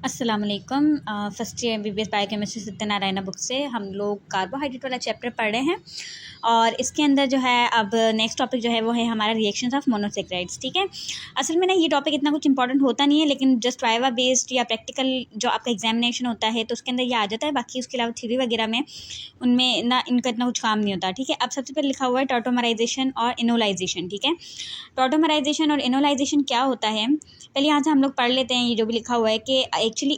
अस्सलाम वालेकुम। First year MBBS biochemistry Satyanarayan book से हम लोग कार्बोहाइड्रेट वाला चैप्टर पढ़ रहे हैं और इसके अंदर जो है अब नेक्स्ट टॉपिक जो है वो है हमारा रिएक्शंस ऑफ मोनोसेक्राइड्स। ठीक है, असल में ना ये टॉपिक इतना कुछ इंपॉर्टेंट होता नहीं है, लेकिन जस्ट वाइवा बेस्ड या प्रैक्टिकल जो आपका एग्जामिनेशन होता है तो उसके अंदर ये आ जाता है। बाकी उसके अलावा थ्योरी वगैरह में उनमें ना इनका इतना कुछ काम नहीं होता। ठीक है, अब सबसे पहले लिखा हुआ है टॉटोमराइजेशन और इनोलाइजेशन। ठीक है, टॉटोमराइजेशन और इनोलाइजेशन क्या होता है पहले यहाँ से हम लोग पढ़ लेते हैं। ये जो भी लिखा हुआ है कि एक्चुअली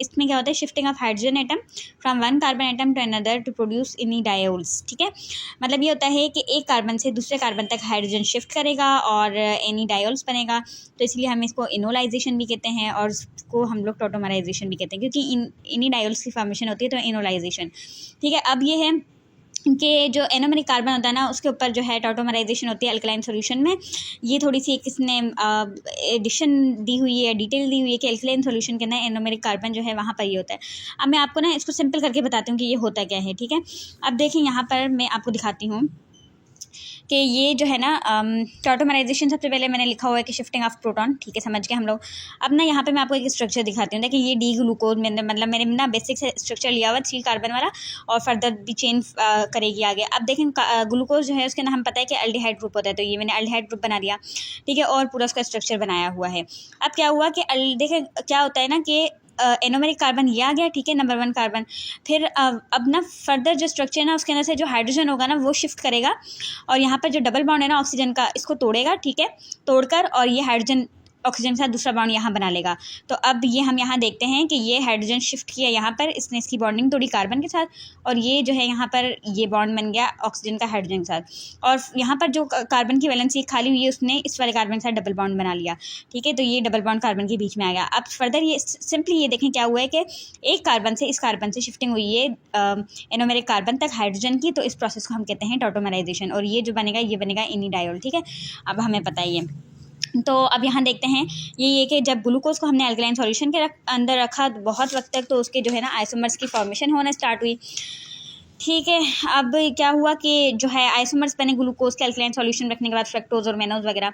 इसमें क्या होता है, shifting of hydrogen atom from one carbon atom to another to produce enediols. ठीक है, मतलब ये होता है कि एक कार्बन से दूसरे कार्बन तक हाइड्रोजन शिफ्ट करेगा और एनी डायोल्स बनेगा, तो इसलिए हम इसको इनोलाइजेशन भी कहते हैं और इसको हम लोग टॉटोमराइजेशन भी कहते हैं, क्योंकि इनी डायोल्स की फॉर्मेशन होती है तो इनोलाइजेशन। ठीक है, अब ये है कि जो एनोमेरिक कार्बन होता है ना उसके ऊपर जो है टॉटोमराइजेशन होती है अल्कलाइन सॉल्यूशन में। ये थोड़ी सी किसने एडिशन दी हुई है, डिटेल दी हुई है कि अल्कलाइन सॉल्यूशन के अंदर एनोमेरिक कार्बन जो है वहाँ पर ये होता है। अब मैं आपको ना इसको सिंपल करके बताती हूँ कि ये होता क्या है। ठीक है, अब देखिए यहाँ पर मैं आपको दिखाती हूँ कि ये जो है ना टॉटोमराइजेशन सबसे पहले मैंने लिखा हुआ है कि शिफ्टिंग ऑफ प्रोटॉन। ठीक है, समझ के हम लोग अब ना यहाँ पे मैं आपको एक स्ट्रक्चर दिखाती हूँ। देखिए ये डी ग्लूकोज मैंने मतलब मैंने ना बेसिक से स्ट्रक्चर लिया हुआ 3 कार्बन वाला और फर्दर भी चेंज करेगी आगे। अब देखें ग्लूकोज जो है उसके अंदर हम पता है कि अल्डिहाइड ग्रुप होता है, तो ये मैंने अल्डिहाइड ग्रुप बना दिया। ठीक है, और पूरा उसका स्ट्रक्चर बनाया हुआ है। अब क्या हुआ कि देखें क्या होता है ना कि एनोमेरिक कार्बन ये आ गया। ठीक है, नंबर 1 कार्बन। फिर अब ना फर्दर जो स्ट्रक्चर है ना उसके अंदर से जो हाइड्रोजन होगा ना वो शिफ्ट करेगा और यहाँ पर जो डबल बॉन्ड है ना ऑक्सीजन का इसको तोड़ेगा। ठीक है, तोड़कर और ये हाइड्रोजन ऑक्सीजन के साथ दूसरा बॉन्ड यहाँ बना लेगा। तो अब ये हम यहाँ देखते हैं कि ये हाइड्रोजन शिफ्ट किया यहाँ पर, इसने इसकी बॉन्डिंग तोड़ी कार्बन के साथ और ये जो है यहाँ पर ये बॉन्ड बन गया ऑक्सीजन का हाइड्रोजन के साथ। और यहाँ पर जो कार्बन की वैलेंसी खाली हुई है उसने इस वाले कार्बन के साथ डबल बॉन्ड बना लिया। ठीक है, तो ये डबल बॉन्ड कार्बन के बीच में आ गया। अब फर्दर ये सिंपली ये देखें क्या हुआ है कि एक कार्बन से इस कार्बन से शिफ्टिंग हुई है एनोमेरिक कार्बन तक हाइड्रोजन की, तो इस प्रोसेस को हम कहते हैं टॉटोमराइजेशन और ये जो बनेगा ये बनेगा इनिडायोल। ठीक है, अब हमें पता ही है। तो अब यहाँ देखते हैं ये कि जब ग्लूकोज को हमने अल्कलाइन सॉल्यूशन के अंदर रखा बहुत वक्त तक, तो उसके जो है ना आइसोमर्स की फॉर्मेशन होना स्टार्ट हुई। ठीक है, अब क्या हुआ कि जो है आइसोमर्स बने ग्लूकोज के अल्कलाइन सॉल्यूशन रखने के बाद फ्रक्टोज और मेनोज वगैरह।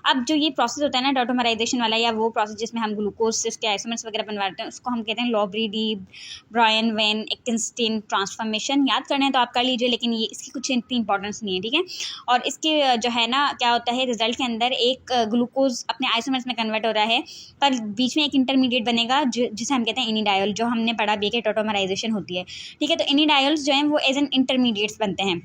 अब जो ये प्रोसेस होता है ना टॉटोमराइजेशन वाला या वो प्रोसेस जिसमें हम ग्लूकोज से उसके आइसोमर्स वगैरह बनवाते हैं उसको हम कहते हैं लॉबरी डी ब्रायन वेन एक्टिनस्टीन ट्रांसफॉर्मेशन। याद करना है तो आप कर लीजिए, लेकिन ये इसकी कुछ इतनी इंपॉर्टेंस नहीं है। ठीक है, और इसके जो है ना क्या होता है रिजल्ट के अंदर एक ग्लूकोज अपने आइसोमर्स में कन्वर्ट हो रहा है, पर बीच में एक इंटरमीडिएट बनेगा जिसे हम कहते हैं इनिडायोल, जो हमने पढ़ा भी है कि टॉटोमराइजेशन होती है। ठीक है, तो इनिडायोल्स जो हैं वो एज एन इंटरमीडिएट्स बनते हैं।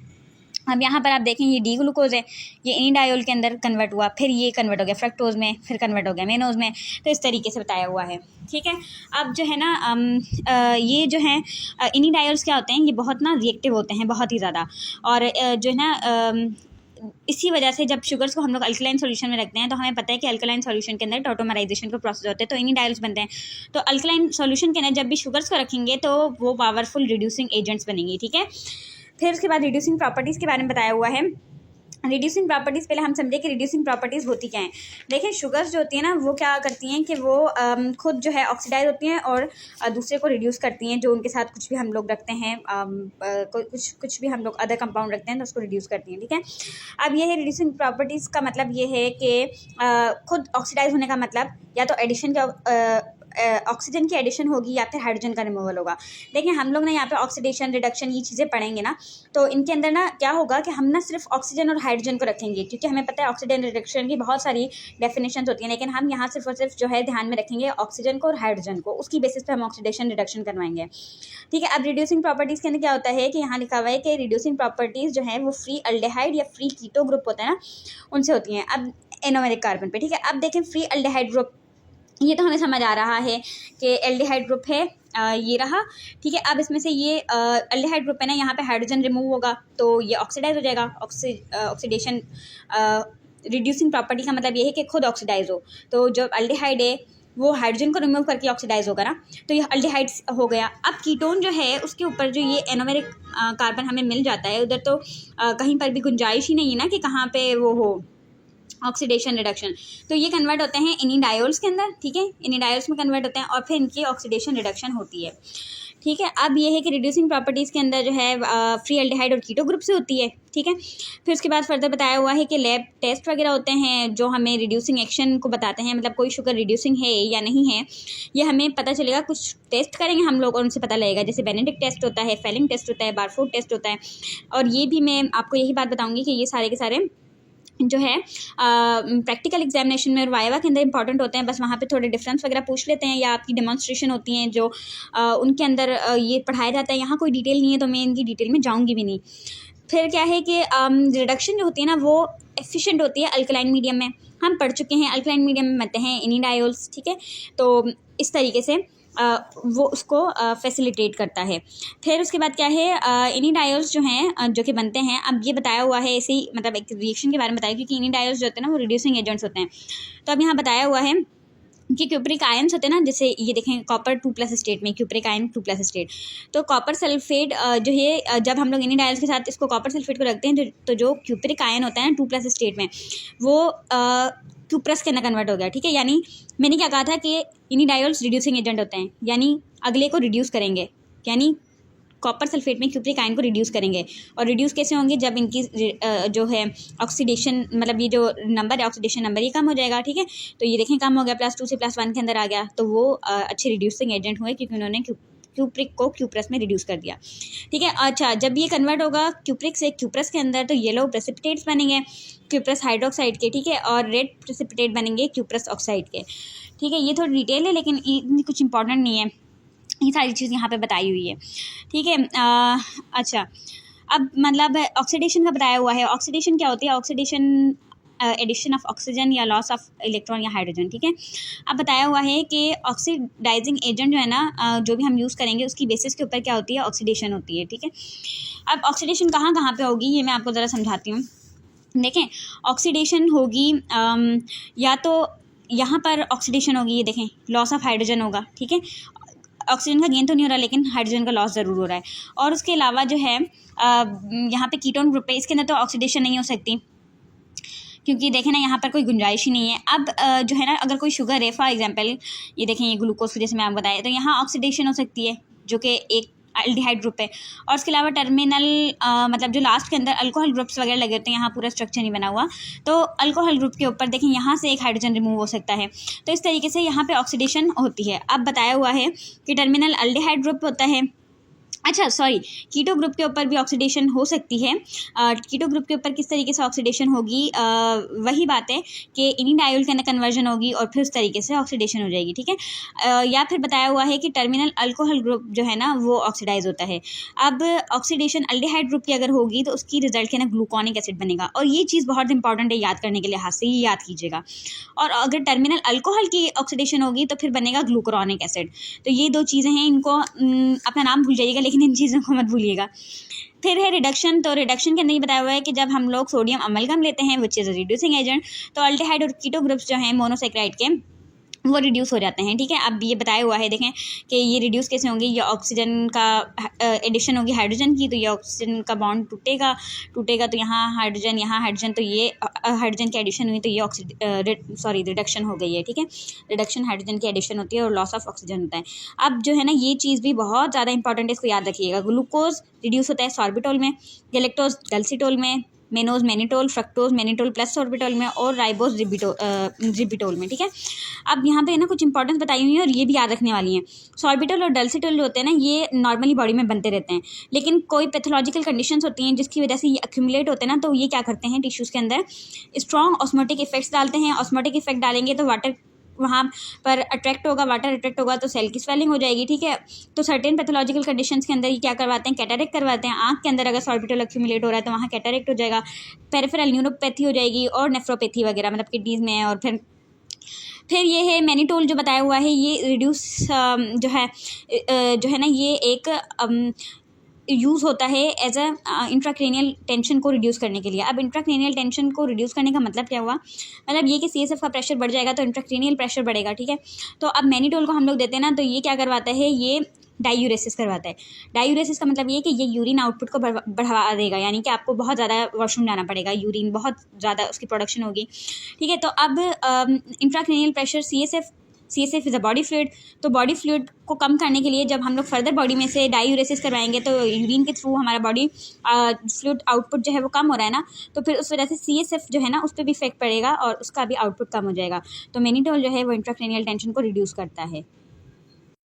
अब यहाँ पर आप देखें ये डी ग्लूकोज है, ये इनिडायोल के अंदर कन्वर्ट हुआ, फिर ये कन्वर्ट हो गया फ्रक्टोज में, फिर कन्वर्ट हो गया मेनोज में, तो इस तरीके से बताया हुआ है। ठीक है, अब जो है ना ये जो है इनिडायोल्स क्या होते हैं, ये बहुत ना रिएक्टिव होते हैं बहुत ही ज़्यादा, और जो है ना इसी वजह से जब शुगर्स को हम लोग अल्कलाइन सॉल्यूशन में रखते हैं तो हमें पता है कि अल्कलाइन सॉल्यूशन के अंदर टॉटोमराइजेशन का प्रोसेस होते हैं, तो इनिडायोल्स बनते हैं। तो अल्कलाइन सॉल्यूशन के अंदर जब भी शुगर्स को रखेंगे तो वो पावरफुल रिड्यूसिंग एजेंट्स बनेंगी। ठीक है, फिर उसके बाद रिड्यूसिंग प्रॉपर्टीज़ के बारे में बताया हुआ है। रिड्यूसिंग प्रॉपर्टीज़ पहले हम समझे कि रिड्यूसिंग प्रॉपर्टीज़ होती क्या हैं। देखें शुगर्स जो होती है ना वो क्या करती हैं कि वो खुद जो है ऑक्सीडाइज होती हैं और दूसरे को रिड्यूस करती हैं, जो उनके साथ कुछ भी हम लोग रखते हैं कुछ भी हम लोग अदर कंपाउंड रखते हैं तो उसको रिड्यूस करती हैं। ठीक है, अब ये है रिड्यूसिंग प्रॉपर्टीज़ का मतलब ये है कि खुद ऑक्सीडाइज होने का मतलब या तो एडिशन का ऑक्सीजन की एडिशन होगी या फिर हाइड्रोजन का रिमूवल होगा। देखिए हम लोग ना यहाँ पे ऑक्सीडेशन रिडक्शन ये चीज़ें पढ़ेंगे ना, तो इनके अंदर ना क्या होगा कि हम ना सिर्फ ऑक्सीजन और हाइड्रोजन को रखेंगे, क्योंकि हमें पता है ऑक्सीजन रिडक्शन की बहुत सारी डेफिनेशंस होती हैं, लेकिन हम यहाँ सिर्फ और सिर्फ जो है ध्यान में रखेंगे ऑक्सीजन को और हाइड्रोजन को, उसकी बेसिस पे हम ऑक्सीडेशन रिडक्शन करवाएंगे। ठीक है, अब रिड्यूसिंग प्रॉपर्टीज़ के अंदर क्या होता है कि यहाँ लिखा हुआ है कि रिड्यूसिंग प्रॉपर्टीज़ जो है वो फ्री अल्डेहाइड या फ्री कीटो ग्रुप होता है ना उनसे होती हैं। अब एनोमेरिक कार्बन पे, ठीक है, अब देखें फ्री अल्डेहाइड ग्रुप, ये तो हमें समझ आ रहा है कि एल्डिहाइड ग्रुप है, ये रहा। ठीक है, अब इसमें से ये एल्डिहाइड ग्रुप है ना, यहाँ पे हाइड्रोजन रिमूव होगा तो ये ऑक्सीडाइज हो जाएगा। ऑक्सीडेशन रिड्यूसिंग प्रॉपर्टी का मतलब ये है कि खुद ऑक्सीडाइज हो, तो जो एल्डिहाइड है वो हाइड्रोजन को रिमूव करके ऑक्सीडाइज होगा ना, तो ये एल्डिहाइड हो गया। अब कीटोन जो है उसके ऊपर जो ये एनोमेरिक कार्बन हमें मिल जाता है, उधर तो कहीं पर भी गुंजाइश ही नहीं है ना कि कहाँ पे वो हो ऑक्सीडेशन रिडक्शन, तो ये कन्वर्ट होते हैं इनिडायोल्स के अंदर, ठीक है, इनिडायोल्स में कन्वर्ट होते हैं और फिर इनकी ऑक्सीडेशन रिडक्शन होती है, ठीक है। अब ये है कि रिड्यूसिंग प्रॉपर्टीज़ के अंदर जो है फ्री एल्डिहाइड और कीटो ग्रुप से होती है, ठीक है। फिर उसके बाद फर्दर बताया हुआ है कि लैब टेस्ट वगैरह होते हैं जो हमें रिड्यूसिंग एक्शन को बताते हैं, मतलब कोई शुगर रिड्यूसिंग है या नहीं है ये हमें पता चलेगा, कुछ टेस्ट करेंगे हम लोग और उनसे पता लगेगा, जैसे बेनेडिक्ट टेस्ट होता है, फेलिंग टेस्ट होता है, बारफोर्ड टेस्ट होता है। और ये भी मैं आपको यही बात बताऊँगी कि ये सारे के सारे जो है प्रैक्टिकल एग्जामिनेशन में और वाइवा के अंदर इंपॉर्टेंट होते हैं, बस वहाँ पे थोड़े डिफरेंस वगैरह पूछ लेते हैं या आपकी डेमोन्स्ट्रेशन होती हैं जो उनके अंदर ये पढ़ाया जाता है। यहाँ कोई डिटेल नहीं है तो मैं इनकी डिटेल में जाऊँगी भी नहीं। फिर क्या है कि रिडक्शन जो होती है ना वो एफिशिएंट होती है अल्कलाइन मीडियम में, हम पढ़ चुके हैं अल्कलाइन मीडियम में बनते हैं इनिडायोल्स, ठीक है। तो इस तरीके से वो उसको फैसिलिटेट करता है। फिर उसके बाद क्या है, इनिडायोल्स जो हैं जो कि बनते हैं, अब ये बताया हुआ है ऐसे ही, मतलब एक रिएक्शन के बारे में बताया, क्योंकि इनिडायोल्स जो होते हैं ना वो रिड्यूसिंग एजेंट्स होते हैं। तो अब यहाँ बताया हुआ है कि क्यूप्रिक आयन्स होते हैं ना, जैसे ये देखें कॉपर 2+ स्टेट में क्यूप्रिक आयन 2+ स्टेट, तो कॉपर सल्फेट जो है जब हम लोग इनिडायोल्स के साथ इसको कॉपर सल्फेट को रखते हैं तो जो क्यूप्रिक आयन होता है ना 2+ स्टेट में वो क्यूप्रस के अंदर कन्वर्ट हो गया, ठीक है। यानी मैंने क्या कहा था कि इनिडायोल्स रिड्यूसिंग एजेंट होते हैं, यानी अगले को रिड्यूस करेंगे, यानी कॉपर सल्फेट में क्यूप्रिक आयन को रिड्यूस करेंगे। और रिड्यूस कैसे होंगे, जब इनकी जो है ऑक्सीडेशन, मतलब ये जो नंबर है ऑक्सीडेशन नंबर ये कम हो जाएगा, ठीक है। तो ये देखें कम हो गया, +2 से +1 के अंदर आ गया, तो वो अच्छे रिड्यूसिंग एजेंट हुए क्योंकि उन्होंने क्यूप्रिक को क्यूप्रस में रिड्यूस कर दिया, ठीक है। अच्छा, जब ये कन्वर्ट होगा क्यूप्रिक से क्यूप्रस के अंदर तो येलो प्रेसिपिटेट्स बनेंगे क्यूप्रस हाइड्रोक्साइड के, ठीक है, और रेड प्रेसिपिटेट बनेंगे क्यूप्रस ऑक्साइड के, ठीक है। ये थोड़ी डिटेल है लेकिन इतनी कुछ इंपॉर्टेंट नहीं है, ये सारी चीज़ यहाँ पे बताई हुई है, ठीक है। अच्छा, अब मतलब ऑक्सीडेशन का बताया हुआ है। ऑक्सीडेशन क्या होती है, ऑक्सीडेशन एडिशन ऑफ ऑक्सीजन या लॉस ऑफ इलेक्ट्रॉन या हाइड्रोजन, ठीक है। अब बताया हुआ है कि ऑक्सीडाइजिंग एजेंट जो है ना जो भी हम यूज़ करेंगे उसकी बेसिस के ऊपर क्या होती है, ऑक्सीडेशन होती है, ठीक है। अब ऑक्सीडेशन कहाँ कहाँ पे होगी ये मैं आपको ज़रा समझाती हूँ। देखें, ऑक्सीडेशन होगी या तो यहाँ पर ऑक्सीडेशन होगी, ये देखें लॉस ऑफ हाइड्रोजन होगा, ठीक है। ऑक्सीजन का गेन तो नहीं हो रहा लेकिन हाइड्रोजन का लॉस ज़रूर हो रहा है। और उसके अलावा जो है यहाँ पे कीटोन ग्रुप है, इसके अंदर तो ऑक्सीडेशन नहीं हो सकती क्योंकि देखें ना यहाँ पर कोई गुंजाइश ही नहीं है। अब जो है ना अगर कोई शुगर है, फॉर एग्जांपल ये देखें ये ग्लूकोज की जैसे मैं आपको बताया, तो यहाँ ऑक्सीडेशन हो सकती है जो कि एक एल्डिहाइड ग्रुप है। और उसके अलावा टर्मिनल मतलब जो लास्ट के अंदर अल्कोहल ग्रुप्स वगैरह लगे होते हैं, यहाँ पूरा स्ट्रक्चर नहीं बना हुआ, तो अल्कोहल ग्रुप के ऊपर देखें यहाँ से एक हाइड्रोजन रिमूव हो सकता है, तो इस तरीके से यहाँ पे ऑक्सीडेशन होती है। अब बताया हुआ है कि टर्मिनल अल्डिहाइड ग्रुप होता है, अच्छा सॉरी, कीटो ग्रुप के ऊपर भी ऑक्सीडेशन हो सकती है। कीटो ग्रुप के ऊपर किस तरीके से ऑक्सीडेशन होगी, वही बात है कि इनिडायोल के अंदर कन्वर्जन होगी और फिर उस तरीके से ऑक्सीडेशन हो जाएगी, ठीक है। या फिर बताया हुआ है कि टर्मिनल अल्कोहल ग्रुप जो है ना वो ऑक्सीडाइज होता है। अब ऑक्सीडेशन अल्डिहाइड ग्रुप की अगर होगी तो उसकी रिजल्ट के ना ग्लूकोनिक एसिड बनेगा, और ये चीज़ बहुत इंपॉर्टेंट है याद करने के लिहाज से, ये याद कीजिएगा। और अगर टर्मिनल अल्कोहल की ऑक्सीडेशन होगी तो फिर बनेगा ग्लूकोनिक एसिड। तो ये दो चीज़ें हैं, इनको अपना नाम भूल जाइएगा लेकिन इन चीज़ों को मत भूलिएगा। फिर है रिडक्शन, तो रिडक्शन के अंदर ये बताया हुआ है कि जब हम लोग सोडियम अमलगम लेते हैं विच इज़ रिड्यूसिंग एजेंट, तो अल्डिहाइड और कीटो ग्रुप्स जो हैं मोनोसेक्राइड के वो रिड्यूस हो जाते हैं, ठीक है। अब ये बताया हुआ है देखें कि ये रिड्यूस कैसे होंगे, ये ऑक्सीजन का एडिशन होगी हाइड्रोजन की, तो ये ऑक्सीजन का बॉन्ड टूटेगा तो यहाँ हाइड्रोजन, तो ये हाइड्रोजन की एडिशन हुई तो ये रिडक्शन हो गई है, ठीक है। रिडक्शन हाइड्रोजन की एडिशन होती है और लॉस ऑफ ऑक्सीजन होता है। अब जो है ना ये चीज़ भी बहुत ज़्यादा इंपॉर्टेंट है, इसको याद रखिएगा। ग्लूकोज रिड्यूस होता है सॉर्बिटोल में, गैलेक्टोज गैल्सिटोल में, mannose mannitol, fructose mannitol plus sorbitol में, और राइबोज रिबिटोल में, ठीक है। अब यहाँ पे ना कुछ इंपॉर्टेंस बताई हुई है और ये भी याद रखने वाली हैं। सॉर्बिटोल और डेल्सिटोल जो होते हैं ना ये नॉर्मली बॉडी में बनते रहते हैं, लेकिन कोई पैथोलॉजिकल कंडीशंस होती हैं जिसकी वजह से ये अक्यूमुलेट होते हैं ना, तो ये क्या करते हैं टिश्यूज़ के अंदर स्ट्रॉन्ग ऑस्मोटिक इफेक्ट्स डालते हैं। ऑस्मोटिक इफेक्ट डालेंगे तो वाटर वहाँ पर वाटर अट्रैक्ट होगा तो सेल की स्वेलिंग हो जाएगी, ठीक है। तो सर्टेन पैथोलॉजिकल कंडीशंस के अंदर ये क्या करवाते हैं, कैटरेक्ट करवाते हैं। आँख के अंदर अगर सॉर्बिटोल एक्यूमुलेट हो रहा है तो वहाँ कैटरेक्ट हो जाएगा, पेरिफेरल न्यूरोपैथी हो जाएगी और नेफ्रोपैथी वगैरह, मतलब किडनीज में। और फिर ये है मैनिटोल जो बताया हुआ है, ये रिड्यूस जो है ना ये एक यूज़ होता है एज अ इंट्राक्रेनियल टेंशन को रिड्यूस करने के लिए। अब इंट्राक्रेनियल टेंशन को रिड्यूस करने का मतलब क्या हुआ, मतलब ये कि CSF का प्रेशर बढ़ जाएगा तो इंट्राक्रेनियल प्रेशर बढ़ेगा, ठीक है। तो अब मैनिटोल को हम लोग देते हैं ना, तो ये क्या करवाता है, ये डायूरेसिस करवाता है। डायूरेसिस का मतलब ये है कि ये यूरिन आउटपुट को बढ़ा देगा, यानी कि आपको बहुत ज़्यादा वॉशरूम जाना पड़ेगा, यूरिन बहुत ज़्यादा उसकी प्रोडक्शन होगी, ठीक है। तो अब intracranial pressure CSF is a body fluid, तो बॉडी फ्लूइड को कम करने के लिए जब हम लोग फर्दर बॉडी में से डायूरेसिस करवाएंगे तो यूरिन के थ्रू हमारा बॉडी फ्लूइड आउटपुट जो है वो कम हो रहा है ना, तो फिर उस वजह से CSF जो है ना उस पर भी इफेक्ट पड़ेगा और उसका भी आउटपुट कम हो जाएगा। तो मेनिटोल जो है वो इंट्राक्रेनियल टेंशन को रिड्यूस करता है।